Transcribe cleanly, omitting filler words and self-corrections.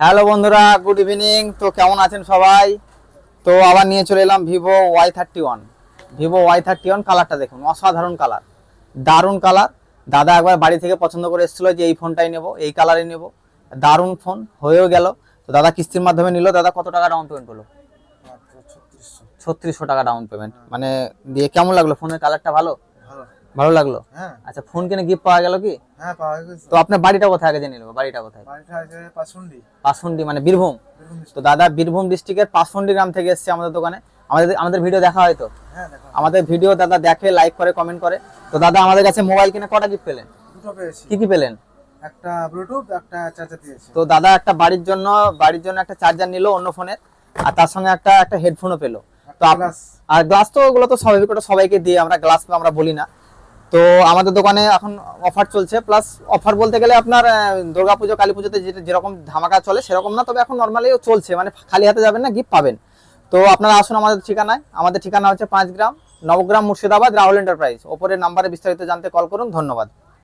Hello বন্ধুরা, good evening. তো কেমন আছেন সবাই? তো আবার নিয়ে চলে এলাম ভিভো Y31। ভিভো Y31 কালারটা দেখুন, অসাধারণ কালার, দারুণ কালার। দাদা একবার বাড়ি থেকে পছন্দ করে এসেছিল যে এই ফোনটাই নেব, এই কালারই নেব। দারুণ ফোন হয়েও গেল। তো দাদা কিস্তির মাধ্যমে নিল। দাদা কত টাকা ডাউন পেমেন্ট হলো? 3600 টাকা ডাউন পেমেন্ট। মানে দিয়ে কেমন লাগলো? ফোনের কালারটা ভালো ভালো লাগলো? হ্যাঁ আচ্ছা, ফোন কিনে গিফট পাওয়া গেল কি? হ্যাঁ পাওয়া গেছে। তো আপনার বাড়িটা কোথায় আগে জেনে নেবো, বাড়িটা কোথায়? বাড়িটা আছে পাঁচুন্ডি। পাঁচফন্ডি মানে বীরভূম। তো দাদা বীরভূম ডিস্ট্রিক্টের পাঁচফন্ডি গ্রাম থেকে এসেছে আমাদের দোকানে। আমাদের আমাদের ভিডিও দেখা হয়তো, হ্যাঁ দেখো, আমাদের ভিডিও দাদা দেখে, লাইক করে, কমেন্ট করে। তো দাদা আমাদের কাছে মোবাইল কিনে কটা গিফট পেলেন? দুটো পেয়েছি। কি কি পেলেন? একটা ব্লুটুথ, একটা চার্জার দিয়েছি। তো দাদা একটা বাড়ির জন্য একটা চার্জার নিল অন্য ফোনের, আর তার সঙ্গে একটা একটা হেডফোনও পেলো। তো গ্লাস। আর গ্লাস তো ওগুলো তো স্বাভাবিক, ওটা সবাইকে দিয়ে আমরা গ্লাস আমরা বলি না। তো আমাদের দোকানে এখন অফার চলছে, প্লাস অফার বলতে গেলে আপনার দুর্গাপুজো কালী পুজোতে যেরকম ধামাকা চলে সেরকম না, তবে এখন নর্মালিও চলছে, মানে খালি হাতে যাবেন না, গিফট পাবেন। তো আপনারা আসুন আমাদের ঠিকানায়। আমাদের ঠিকানা হচ্ছে 5 গ্রাম, নবগ্রাম, মুর্শিদাবাদ, রাহুল এন্টারপ্রাইজ। ওপরের নাম্বারে বিস্তারিত জানতে কল করুন। ধন্যবাদ।